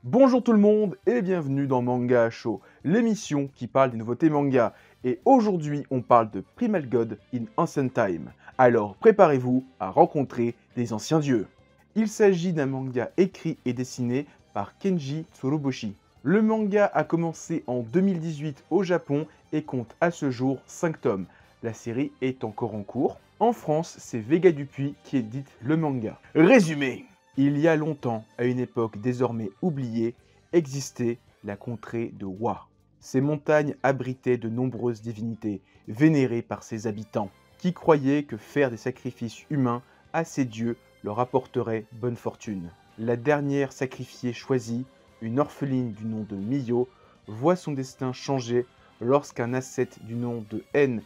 Bonjour tout le monde et bienvenue dans Manga Show, l'émission qui parle des nouveautés manga. Et aujourd'hui, on parle de Primal God in Ancient Time. Alors préparez-vous à rencontrer des anciens dieux. Il s'agit d'un manga écrit et dessiné par Kenji Tsurubushi. Le manga a commencé en 2018 au Japon et compte à ce jour 5 tomes. La série est encore en cours. En France, c'est Vega Dupuis qui édite le manga. Résumé. Il y a longtemps, à une époque désormais oubliée, existait la contrée de Wa. Ces montagnes abritaient de nombreuses divinités, vénérées par ses habitants, qui croyaient que faire des sacrifices humains à ces dieux leur apporterait bonne fortune. La dernière sacrifiée choisie, une orpheline du nom de Miyo, voit son destin changer lorsqu'un ascète du nom de En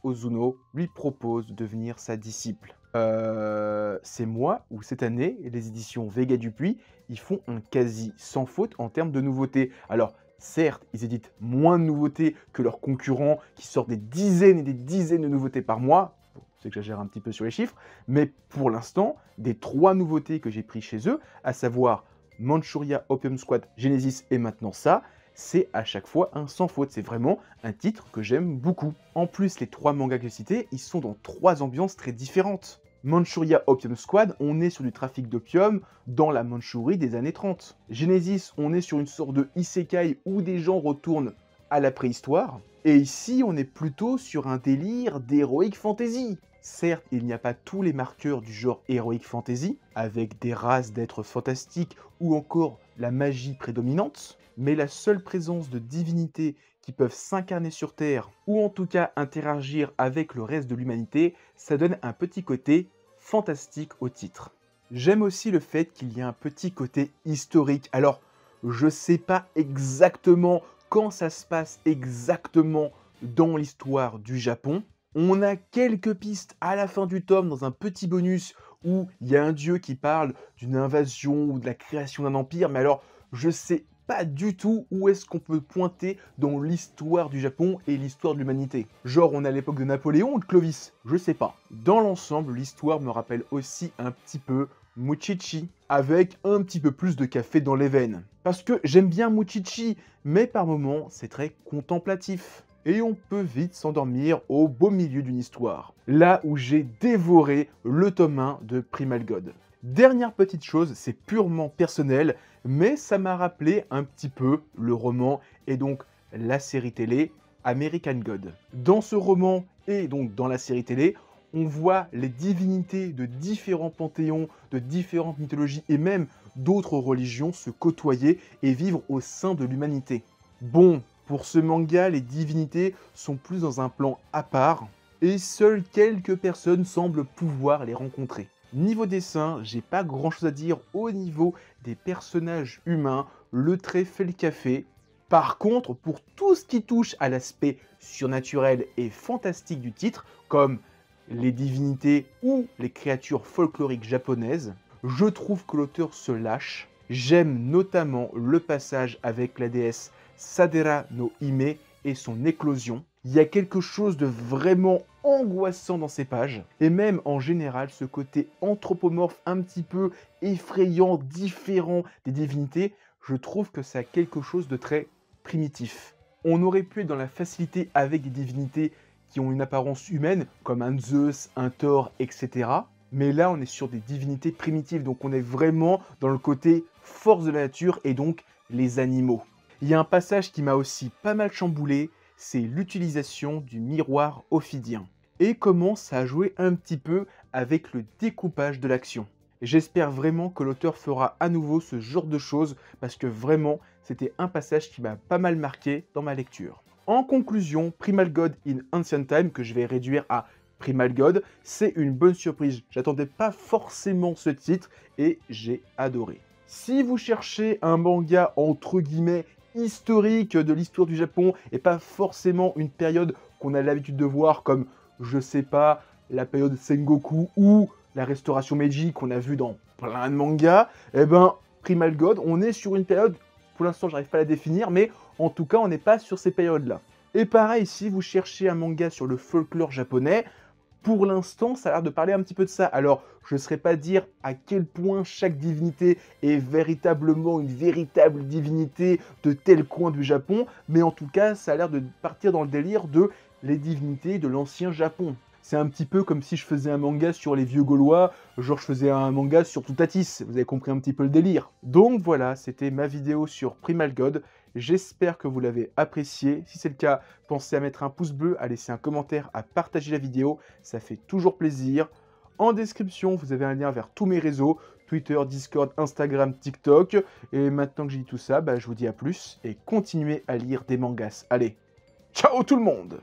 Ozuno lui propose de devenir sa disciple. C'est moi où cette année, les éditions Vega Dupuis, ils font un quasi sans faute en termes de nouveautés. Alors, certes, ils éditent moins de nouveautés que leurs concurrents qui sortent des dizaines et des dizaines de nouveautés par mois. Bon, c'est que j'exagère un petit peu sur les chiffres, mais pour l'instant, des 3 nouveautés que j'ai pris chez eux, à savoir Manchuria Opium Squad, Genesis et maintenant ça, c'est à chaque fois un sans faute. C'est vraiment un titre que j'aime beaucoup. En plus, les 3 mangas que j'ai cités, ils sont dans 3 ambiances très différentes. Manchuria Opium Squad, on est sur du trafic d'opium dans la Mandchourie des années 30. Genesis, on est sur une sorte de isekai où des gens retournent à la préhistoire. Et ici, on est plutôt sur un délire d'heroic fantasy. Certes, il n'y a pas tous les marqueurs du genre heroic fantasy, avec des races d'êtres fantastiques ou encore la magie prédominante, mais la seule présence de divinités qui peuvent s'incarner sur Terre, ou en tout cas interagir avec le reste de l'humanité, ça donne un petit côté fantastique au titre. J'aime aussi le fait qu'il y ait un petit côté historique. Alors, je sais pas exactement quand ça se passe exactement dans l'histoire du Japon. On a quelques pistes à la fin du tome dans un petit bonus où il y a un dieu qui parle d'une invasion ou de la création d'un empire, mais alors je sais pas du tout où est-ce qu'on peut pointer dans l'histoire du Japon et l'histoire de l'humanité. Genre on est à l'époque de Napoléon ou de Clovis, je sais pas. Dans l'ensemble, l'histoire me rappelle aussi un petit peu Muchichi, avec un petit peu plus de café dans les veines. Parce que j'aime bien Muchichi, mais par moments c'est très contemplatif. Et on peut vite s'endormir au beau milieu d'une histoire. Là où j'ai dévoré le tome 1 de Primal God. Dernière petite chose, c'est purement personnel, mais ça m'a rappelé un petit peu le roman et donc la série télé American God. Dans ce roman et donc dans la série télé, on voit les divinités de différents panthéons, de différentes mythologies et même d'autres religions se côtoyer et vivre au sein de l'humanité. Bon, pour ce manga, les divinités sont plus dans un plan à part, et seules quelques personnes semblent pouvoir les rencontrer. Niveau dessin, j'ai pas grand chose à dire au niveau des personnages humains, le trait fait le café. Par contre, pour tout ce qui touche à l'aspect surnaturel et fantastique du titre, comme les divinités ou les créatures folkloriques japonaises, je trouve que l'auteur se lâche. J'aime notamment le passage avec la déesse Sadera no Hime et son éclosion. Il y a quelque chose de vraiment angoissant dans ces pages, et même en général ce côté anthropomorphe un petit peu effrayant, différent des divinités, je trouve que ça a quelque chose de très primitif. On aurait pu être dans la facilité avec des divinités qui ont une apparence humaine, comme un Zeus, un Thor, etc. Mais là on est sur des divinités primitives, donc on est vraiment dans le côté force de la nature et donc les animaux. Il y a un passage qui m'a aussi pas mal chamboulé, c'est l'utilisation du miroir ophidien. Et comment ça a joué un petit peu avec le découpage de l'action. J'espère vraiment que l'auteur fera à nouveau ce genre de choses, parce que vraiment, c'était un passage qui m'a pas mal marqué dans ma lecture. En conclusion, Primal God in Ancient Time, que je vais réduire à Primal God, c'est une bonne surprise. J'attendais pas forcément ce titre, et j'ai adoré. Si vous cherchez un manga entre guillemets historique de l'histoire du Japon et pas forcément une période qu'on a l'habitude de voir comme, je sais pas, la période Sengoku ou la restauration Meiji qu'on a vu dans plein de mangas, eh ben Primal God, on est sur une période, pour l'instant j'arrive pas à la définir, mais en tout cas on n'est pas sur ces périodes-là. Et pareil, si vous cherchez un manga sur le folklore japonais, Pour l'instant, ça a l'air de parler un petit peu de ça. Alors, je ne saurais pas dire à quel point chaque divinité est véritablement une véritable divinité de tel coin du Japon, mais en tout cas, ça a l'air de partir dans le délire de les divinités de l'ancien Japon. C'est un petit peu comme si je faisais un manga sur les vieux Gaulois, genre je faisais un manga sur Toutatis, vous avez compris un petit peu le délire. Donc voilà, c'était ma vidéo sur Primal God, j'espère que vous l'avez apprécié. Si c'est le cas, pensez à mettre un pouce bleu, à laisser un commentaire, à partager la vidéo, ça fait toujours plaisir. En description, vous avez un lien vers tous mes réseaux, Twitter, Discord, Instagram, TikTok. Et maintenant que j'ai dit tout ça, je vous dis à plus et continuez à lire des mangas. Allez, ciao tout le monde!